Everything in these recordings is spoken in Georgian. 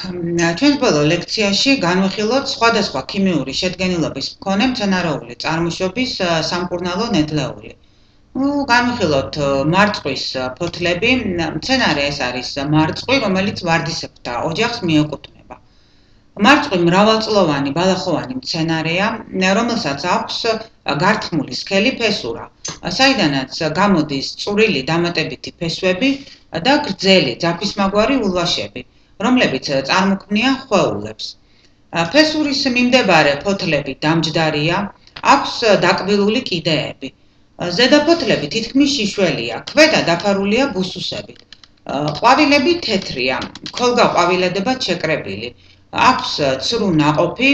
ჩვენს ბოლო ლექციაში განვიხილოთ სხვადასხვა ქიმიური შედგენილობის მქონე მცენარეული წარმოშობის სამკურნალო ნედლეული. განვიხილოთ მარწყვის ფოთლები. მცენარე ეს არის მარწყვი, რომელიც ვარდისებრთა ოჯახს მიეკუთვნება. მარწყვი მრავალწლოვანი ბალახოვანი მცენარეა, რომელსაც აქვს გართხმული სქელი ფესურა, საიდანაც გამოდის წვრილი დამატებითი ფესვები და გრძელი ძაფისმაგვარი ულვაშები, რომლებიც წარმოქმნიან ხვეულებს. ფესურის მიმდებარე ფოთლები დამჯდარია, აქვს დაკბილული კიდეები. ზედა ფოთლები თითქმის შიშველია, ქვედა დაფარულია ბუსუსებით. ყვავილები თეთრია, ქოლგა-ყვავილედებად შეკრებილი. აქვს ცრუ ნაყოფი,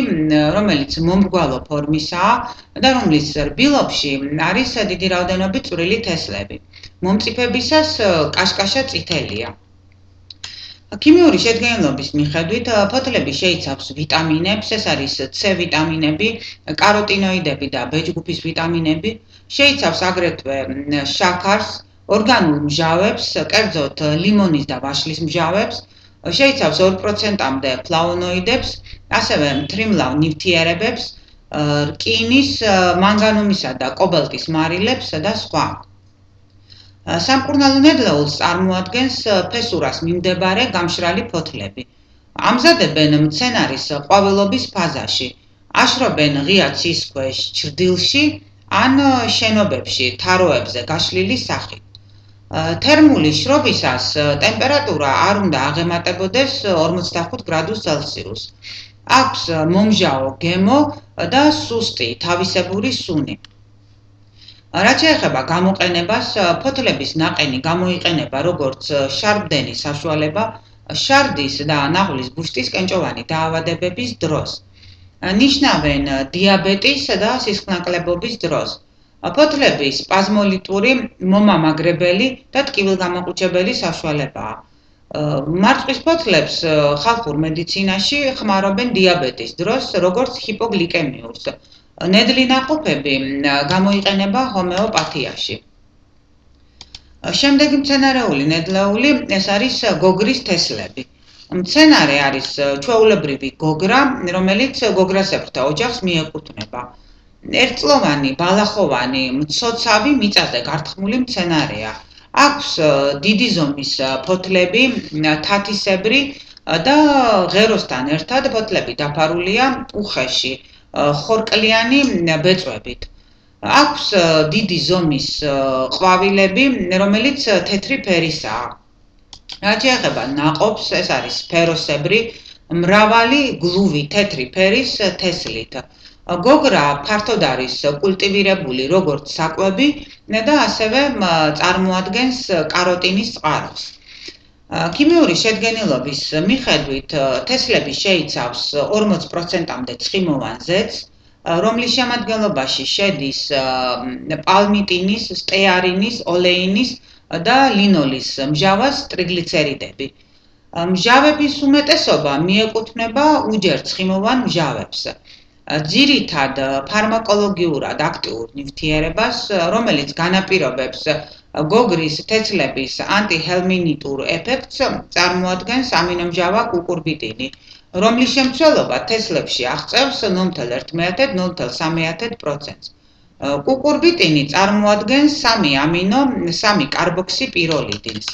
რომელიც მომრგვალო ფორმისაა და რომლის რბილობში არის დიდი რაოდენობით წვრილი თესლები. მომწიფებისას კაშკაშა წითელია. ქიმიური შედგენილობის მიხედვით ფოთლები შეიცავს ვიტამინებს, ეს არის C ვიტამინები, კაროტინოიდები და B-ჯგუფის ვიტამინები, შეიცავს აგრეთვე შაქარს, ორგანულ მჟავებს, კერძოდ ლიმონის და ვაშლის მჟავებს, შეიცავს 2%-მდე ფლავონოიდებს, ასევე მთრიმლავ ნივთიერებებს, რკინის, მანგანუმისა და კობალტის მარილებს და სხვა. სამკურნალო ნედლეულს წარმოადგენს ფესურას მიმდებარე გამშრალი ფოთლები. ამზადებენ მცენარის ყვავილობის ფაზაში, აშრობენ ღია ცის ქვეშ ჩრდილში ან შენობებში თაროებზე გაშლილი სახით. თერმული შრობისას ტემპერატურა არ უნდა აღემატებოდეს 45 გრადუს ცელსიუსს. აქვს მომჟავო გემო და სუსტი თავისებური სუნი. რაც შეეხება გამოყენებას, ფოთლების ნაყენი გამოიყენება როგორც შარდმდენის საშუალება, შარდის და ნაღლის ბუშტის კენჭოვანი დაავადებების დროს. ნიშნავენ დიაბეტის და სისხლნაკლებობის დროს. ფოთლები სპაზმოლიტური, მომამაგრებელი და ტკივილგამაყუჩებელი საშუალებაა. მარწყვის ფოთლებს ხალხურ მედიცინაში ხმარობენ დიაბეტის დროს, როგორც ჰიპოგლიკემიურს. ნედლი ნაყოფები გამოიყენება ჰომეოპათიაში. შემდეგი მცენარეული ნედლეული ეს არის გოგრის თესლები. მცენარე არის ჩვეულებრივი გოგრა, რომელიც გოგრასებრთა ოჯახს მიეკუთვნება. ერთწლოვანი, ბალახოვანი, მცოცავი, მიწაზე გართხმული მცენარეა. აქვს დიდი ზომის ფოთლები, თათისებრი და ღეროსთან ერთად ფოთლები დაფარულია უხეში, ხორკლიანი ბეწვებით. აქვს დიდი ზომის ყვავილები, რომელიც თეთრი ფერისაა. რაც შეეხება ნაყოფს, ეს არის სფეროსებრი, მრავალი გლუვი თეთრი ფერის თესლით. გოგრა ფართოდ არის კულტივირებული როგორც საკვები და ასევე წარმოადგენს კაროტინის წყაროს. ქიმიური შედგენილობის მიხედვით თესლები შეიცავს 40%-მდე ცხიმოვან ზეთს, რომლის შემადგენლობაში შედის პალმიტინის, სტეარინის, ოლეინის და ლინოლის მჟავას ტრიგლიცერიდები. მჟავების უმეტესობა მიეკუთვნება უჯერ ცხიმოვან მჟავებს. ძირითად ფარმაკოლოგიურად აქტიურ ნივთიერებას, რომელიც განაპირობებს გოგრის თესლების ანტიჰელმინიტურ ეფექტს, წარმოადგენს ამინომჟავა კუკურბიტინი, რომლის შემცველობა თესლებში აღწევს 0,1-0,3%. კუკურბიტინი წარმოადგენს 3 კარბოქსი პიროლიდინს.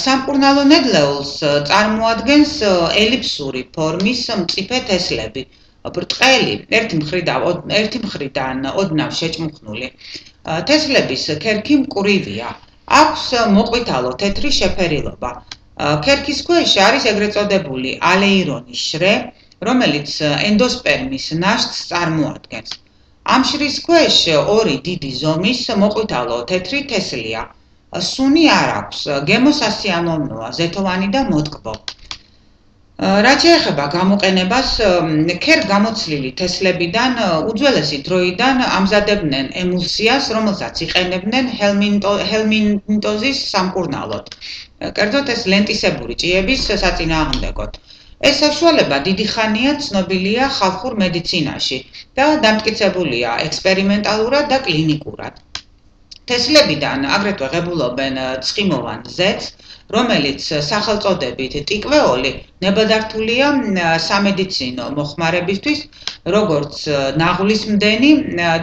სამკურნალო ნედლეულს წარმოადგენს ელიფსური ფორმის მწიფე თესლები, ბრტყელი, ერთი მხრიდან ოდნავ შეჭმუხნული. თესლების ქერქი მკვრივია, აქვს მოყვითალო თეთრი შეფერილობა. ქერქის ქვეშ არის ეგრეთ წოდებული ალეირონის შრე, რომელიც ენდოსპერმის ნაშთს წარმოადგენს. ამ შრის ქვეშ ორი დიდი ზომის მოყვითალო თეთრი თესლია. სუნი არ აქვს, გემო სასიამოვნოა, ზეთოვანი და მოტკბო. რაც შეეხება გამოყენებას, ქერგამოცლილი თესლებიდან უძველესი დროიდან ამზადებდნენ ემულსიას, რომელსაც იყენებდნენ ჰელმინტოზის სამკურნალოდ. კერძოდ ეს ლენტისებური ჭიების საწინააღმდეგოდ. ეს საშუალება დიდი ხანია ცნობილია ხალხურ მედიცინაში და დამტკიცებულია ექსპერიმენტალურად და კლინიკურად. თესლებიდან აგრეთვე ღებულობენ ცხიმოვან ზეთს, რომელიც სახელწოდებით ტიკვეოლი ნებადართულია სამედიცინო მოხმარებისთვის, როგორც ნაღვლისმდენი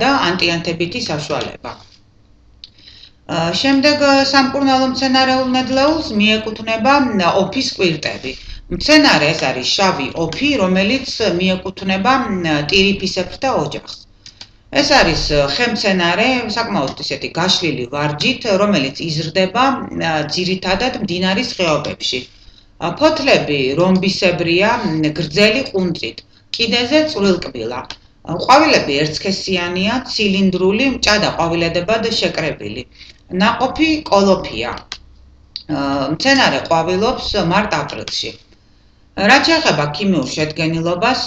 და ანტიანთებითი საშუალება. შემდეგ სამკურნალო მცენარეულ ნედლეულს მიეკუთვნება ოფის კვირტები. მცენარე ეს არის შავი ოფი, რომელიც მიეკუთვნება ტირიფისებრთა ოჯახს. ეს არის ხემცენარე, საკმაოდ ისეთი გაშლილი ვარჯით, რომელიც იზრდება ძირითადად მდინარის ხეობებში. ფოთლები რომბისებრია, გრძელი ყუნწით, კიდეზე წვრილკბილა. ყვავილები ერთსქესიანია, ცილინდრული, მჭადა ყვავილედებად შეკრებილი. ნაყოფი კოლოფია. მცენარე ყვავილობს მარტ-აპრილში. რაც შეეხება ქიმიურ შედგენილობას,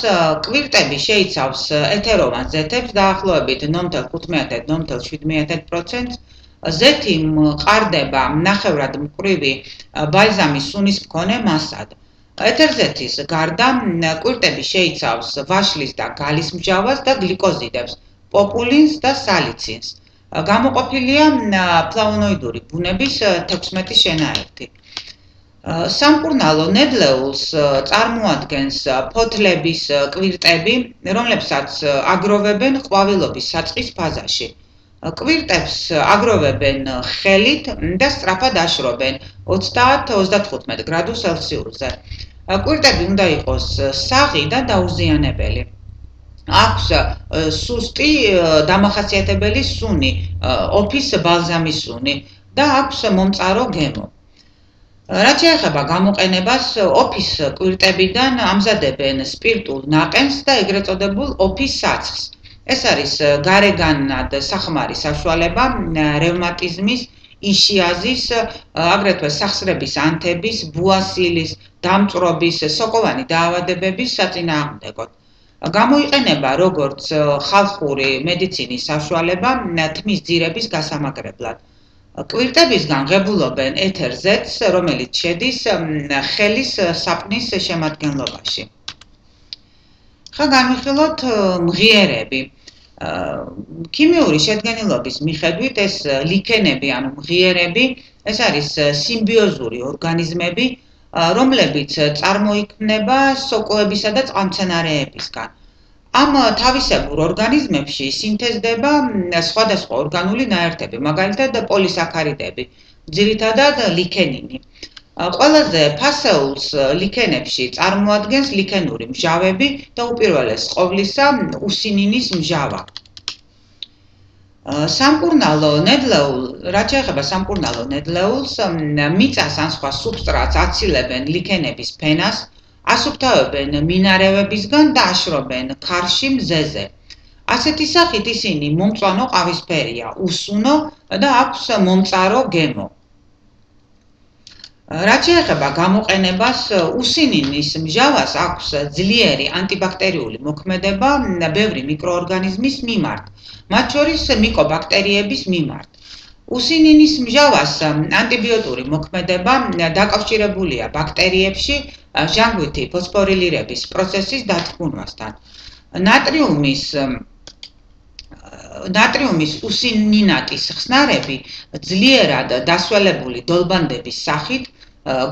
კვირტები შეიცავს ეთეროვან ზეთებს დაახლოებით 0.15-0.7%. ზეთი მყარდება ნახევრად მკვრივი ბალზამის სუნის მქონე მასად. ეთერზეთის გარდა კვირტები შეიცავს ვაშლის და გალის მჟავას და გლიკოზიდებს, პოპულინს და სალიცინს. გამოყოფილია ფლავონოიდური ბუნების 16 შენაერთი. სამკურნალო ნედლეულს წარმოადგენს ფოთლების კვირტები, რომლებსაც აგროვებენ ყვავილობის საწყის ფაზაში. კვირტებს აგროვებენ ხელით და სწრაფად აშრობენ 30-35 გრადუს ცელსიუსზე. კვირტები უნდა იყოს საღი და დაუზიანებელი. აქვს სუსტი დამახასიათებელი სუნი, ოფის ბალზამის სუნი და აქვს მომწარო გემო. რაც შეეხება გამოყენებას, ოფის კვირტებიდან ამზადებენ სპირტულ ნაყენს და ეგრეთ წოდებულ ოფის საცხს. ეს არის გარეგანად სახმარი საშუალება რევმატიზმის, იშიაზის, აგრეთვე სახსრების ანთების, ბუასილის, დამწვრობის, სოკოვანი დაავადებების საწინააღმდეგოდ. გამოიყენება როგორც ხალხური მედიცინის საშუალება თმის ძირების გასამაგრებლად. კვირტებისგან ღებულობენ ეთერზეთს, რომელიც შედის ხელის საპნის შემადგენლობაში. ხა განვიხილოთ მღიერები. ქიმიური შედგენილობის მიხედვით ეს ლიქენები, ანუ მღიერები, ეს არის სიმბიოზური ორგანიზმები, რომლებიც წარმოიქმნება სოკოებისა და წყალმცენარეებისგან. ამ თავისებურ ორგანიზმებში სინთეზდება სხვადასხვა ორგანული ნაერთები, მაგალითად პოლისაქარიდები, ძირითადად ლიქენინი. ყველაზე ფასეულს ლიქენებში წარმოადგენს ლიქენური მჟავები და უპირველეს ყოვლისა უსინინის მჟავა. რაც შეეხება სამკურნალო ნედლეულს, მიწას ან სხვა სუბსტრატს აცილებენ ლიქენების ფენას, ასუფთავებენ მინარევებისგან და აშრობენ ქარში მზეზე. ასეთი სახით ისინი მომწვანო ყავისფერია, უსუნო და აქვს მომწარო გემო. რაც შეეხება გამოყენებას, უსინინის მჟავას აქვს ძლიერი ანტიბაქტერიული მოქმედება ბევრი მიკროორგანიზმის მიმართ, მათ შორის მიკობაქტერიების მიმართ. უსინინის მჟავას ანტიბიოტური მოქმედება დაკავშირებულია ბაქტერიებში ჟანგვითი ფოსფორილირების პროცესის დათქმულასთან. ნატრიუმის უსინინატის ხსნარები ძლიერად დასველებული დოლბანდების სახით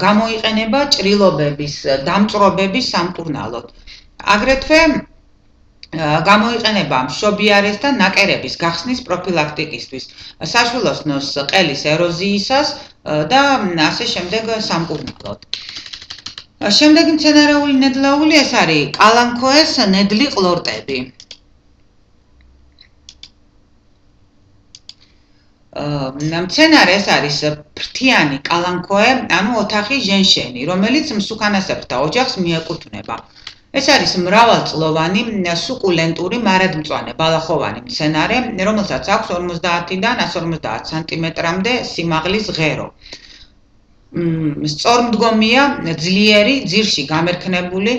გამოიყენება ჭრილობების დამწვრობების სამკურნალოდ. აგრეთვე გამოიყენება მშობიარეს და ნაკერების გახსნის პროფილაქტიკისთვის, საშვილოსნოს ყელის ეროზიისას და ასე შემდეგ სამკურნალოდ. შემდეგი მცენარეული ნედლეული ეს არის კალანქოეს ნედლი ყლორტები. მცენარე ეს არის ფრთიანი კალანქოე, ანუ ოთახი ჟენშენი, რომელიც მსუქანასებრთა ოჯახს მიეკუთვნება. ეს არის მრავალწლოვანი, სუკულენტური, მარადმწვანე ბალახოვანი მცენარე, რომელსაც აქვს 50-დან 150 სანტიმეტრამდე სიმაღლის ღერო. სწორმდგომია, ძლიერი, ძირში გამერქნებული,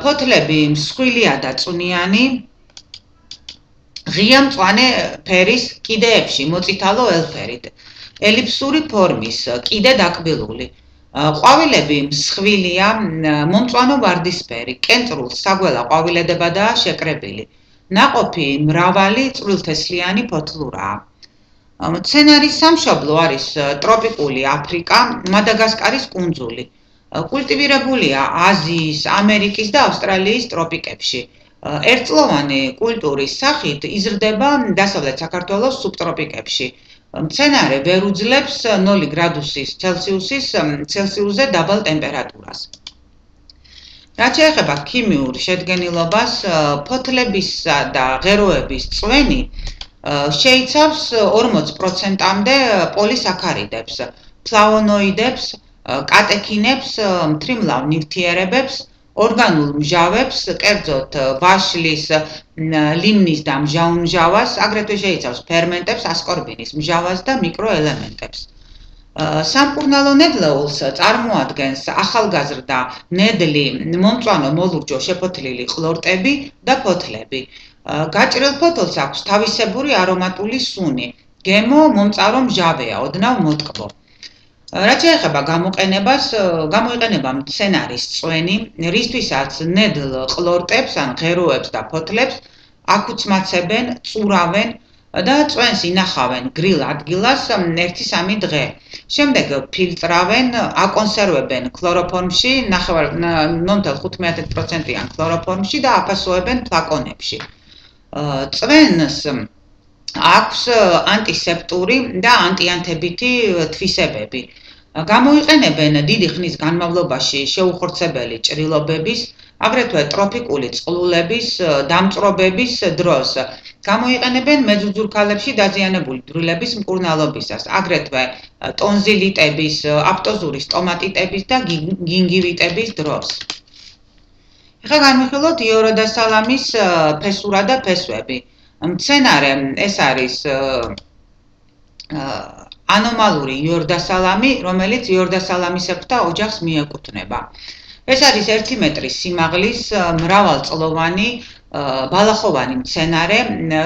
ფოთლები მსხვილია და წვნიანი, ღია მწვანე ფერის, კიდეებში მოწითალო ელფერით, ელიფსური ფორმის, კიდე დაკბილული. ყვავილები მსხვილია, მომწვანო ვარდისფერი, კენწრულ საგველა ყვავილედებადაა შეკრებილი. ნაყოფი მრავალი წვრილთესლიანი ფოთლურაა. მცენარის სამშობლო არის ტროპიკული აფრიკა, მადაგასკარის კუნძული. კულტივირებულია აზიის, ამერიკის და ავსტრალიის ტროპიკებში. ერთწლოვანი კულტურის სახით იზრდება დასავლეთ საქართველოს სუბტროპიკებში. მცენარე ვერ უძლებს 0 გრადუსის ცელსიუსზე დაბალ ტემპერატურას. რაც შეეხება ქიმიურ შედგენილობას, ფოთლებისა და ღეროების წვენი შეიცავს 40%-მდე პოლისაქარიდებს, ფლავონოიდებს, კატექინებს, მთრიმლავ ნივთიერებებს, ორგანულ მჟავებს, კერძოდ ვაშლის, ლიმნის და მჟაუნმჟავას, აგრეთვე შეიცავს ფერმენტებს, ასკორბინის მჟავას და მიკროელემენტებს. სამკურნალო ნედლეულს წარმოადგენს ახალგაზრდა, ნედლი, მომწვანო მოლურჯო შეფოთლილი ყლორტები და ფოთლები. გაჭრილ ფოთოლს აქვს თავისებური არომატული სუნი, გემო მომწარო მჟავეა, ოდნავ მოტკბო. რაც შეეხება გამოყენებას, გამოიყენება მცენარის წვენი, რისთვისაც ნედლ ყლორტებს ან ღეროებს და ფოთლებს აკუცმაცებენ, წურავენ და წვენს ინახავენ გრილ ადგილას 1-3 დღე. შემდეგ ფილტრავენ, აკონსერვებენ ქლოროფორმში, 0.5%-იან ქლოროფორმში და აფასოებენ ფლაკონებში. წვენს აქვს ანტისეპტური და ანტიანთებითი თვისებები. გამოიყენებენ დიდი ხნის განმავლობაში შეუხორცებელი ჭრილობების, აგრეთვე ტროპიკული წყლულების, დამწვრობების დროს. გამოიყენებენ მეძუძურქალებში დაზიანებული დროილების მკურნალობისას, აგრეთვე ტონზილიტების, აფტოზური სტომატიტების და გინგივიტების დროს. ეხლა განვიხილოთ იორდასალამის ფესურა და ფესვები. მცენარე ეს არის ანომალური იორდასალამი, რომელიც იორდასალამისებრთა ოჯახს მიეკუთვნება. ეს არის 1 მეტრი სიმაღლის მრავალწლოვანი ბალახოვანი მცენარე,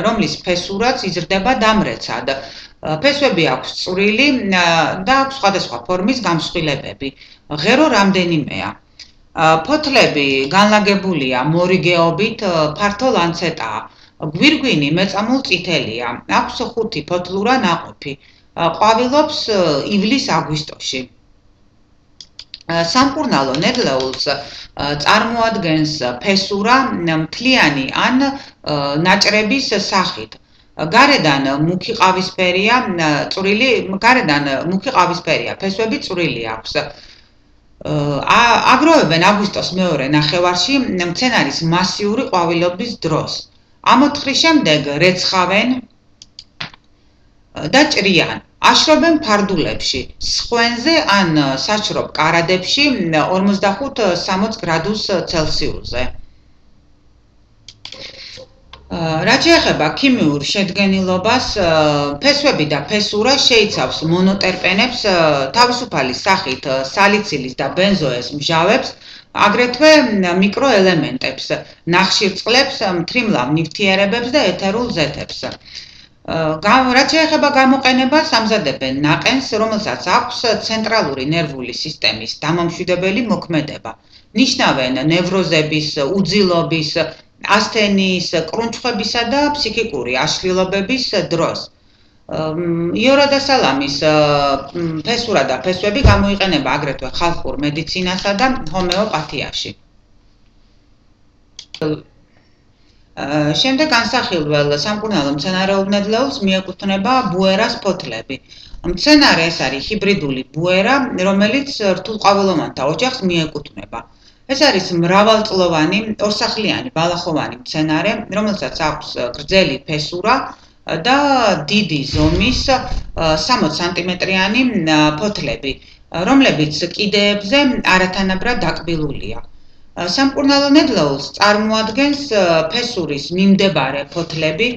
რომლის ფესურაც იზრდება დამრეცად. ფესვები აქვს წვრილი და აქვს სხვადასხვა ფორმის გამსხვილებები. ღერო რამდენიმეა. ფოთლები განლაგებულია მორიგეობით, ფართო ლანცეტაა. გვირგვინი მეწამულ წითელია, აქვს 5 ფოთლურა ნაყოფი. ყვავილობს ივლის-აგვისტოში. სამკურნალო ნედლეულს წარმოადგენს ფესურა მთლიანი ან ნაჭრების სახით. გარედან მუქი ყავისფერია, ფესვები წვრილი აქვს. აგროვებენ აგვისტოს მეორე ნახევარში მცენარის მასიური ყვავილობის დროს. ამოთხრის შემდეგ რეცხავენ და ჭრიან. აშრობენ ფარდულებში, სხვენზე ან საჭრობ კარადებში 45-60 გრადუს ცელსიუსზე. რაც შეეხება ქიმიურ შედგენილობას, ფესვები და ფესურა შეიცავს მონოტერპენებს, თავისუფალი სახით სალიცილის და ბენზოეს მჟავებს, აგრეთვე მიკროელემენტებს, ნახშირწყლებს, მთრიმლავ ნივთიერებებს და ეთერულ ზეთებს. რაც შეეხება გამოყენებას, ამზადებენ ნაყენს, რომელსაც აქვს ცენტრალური ნერვული სისტემის დამამშვიდებელი მოქმედება. ნიშნავენ ნევროზების, უძილობის, ასთენიის, კრუნჩხვებისა და ფსიქიკური აშლილობების დროს. იორდასალამის ფესურა და ფესვები გამოიყენება აგრეთვე ხალხურ მედიცინასა და ჰომეოპათიაში. შემდეგ განსახილველ სამკურნალო მცენარეულ ნედლეულს მიეკუთვნება ბუერას ფოთლები. მცენარე ეს არის ჰიბრიდული ბუერა, რომელიც რთულყვავილოვანთა ოჯახს მიეკუთვნება. ეს არის მრავალწლოვანი, ორსახლიანი ბალახოვანი მცენარე, რომელსაც აქვს გრძელი ფესურა და დიდი ზომის 60 სანტიმეტრიანი ფოთლები, რომლებიც კიდეებზე არათანაბრად დაკბილულია. სამკურნალო ნედლეულს წარმოადგენს ფესურის მიმდებარე ფოთლები,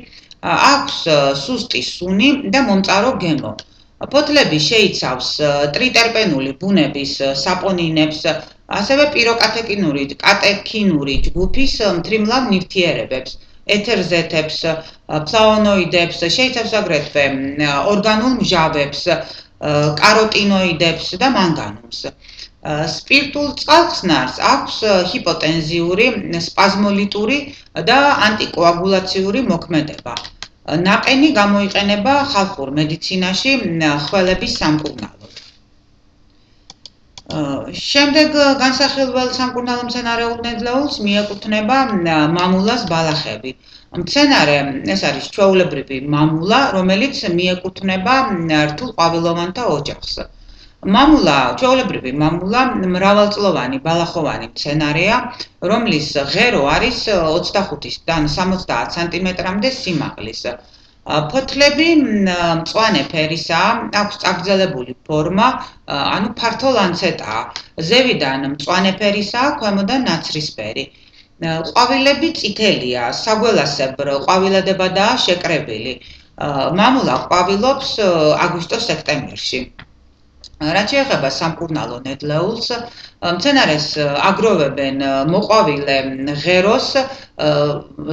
აქვს სუსტი სუნი და მომწარო გემო. ფოთლები შეიცავს ტრიტერპენული ბუნების საპონინებს, ასევე კატექინური ჯგუფის მთრიმლავ ნივთიერებებს, ეთერზეთებს, ფლავონოიდებს, შეიცავს აგრეთვე ორგანულ მჟავებს, კაროტინოიდებს და მანგანუმს. სპირტულ წყალხსნარს აქვს ჰიპოტენზიური, სპაზმოლიტური და ანტიკოაგულაციური მოქმედება. ნაყენი გამოიყენება ხალხურ მედიცინაში ხველების სამკურნალოდ. შემდეგ განსახილველ სამკურნალო მცენარეულ ნედლეულს მიეკუთვნება მამულას ბალახები. მცენარე ეს არის ჩვეულებრივი მამულა, რომელიც მიეკუთვნება რთულ ყვავილოვანთა ოჯახს. ჩვეულებრივი მამულა მრავალწლოვანი ბალახოვანი მცენარეა, რომლის ღერო არის 25-დან 70 სანტიმეტრამდე სიმაღლის. ფოთლები მწვანე ფერისაა, აქვს წაგრძელებული ფორმა, ანუ ფართო ლანცეტაა. ზევიდან მწვანე ფერისაა, ქვემოდან ნაცრისფერი. ყვავილები წითელია, საგველასებრ ყვავილედებადაა შეკრებილი. მამულა ყვავილობს აგვისტო-სექტემბერში. რაც შეეხება სამკურნალო ნედლეულს, მცენარეს აგროვებენ მოყვავილე ღეროს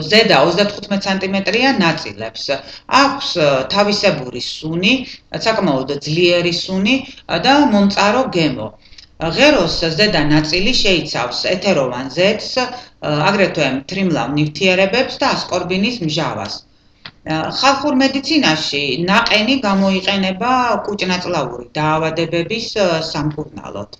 ზედა 35 სანტიმეტრიან ნაწილებს. აქვს თავისებური სუნი, საკმაოდ ძლიერი სუნი და მომწარო გემო. ღეროს ზედა ნაწილი შეიცავს ეთეროვან ზეთს, აგრეთვე მთრიმლავ ნივთიერებებს და ასკორბინის მჟავას. ხალხურ მედიცინაში ნაყენი გამოიყენება კუჭნაწლავური დაავადებების სამკურნალოდ.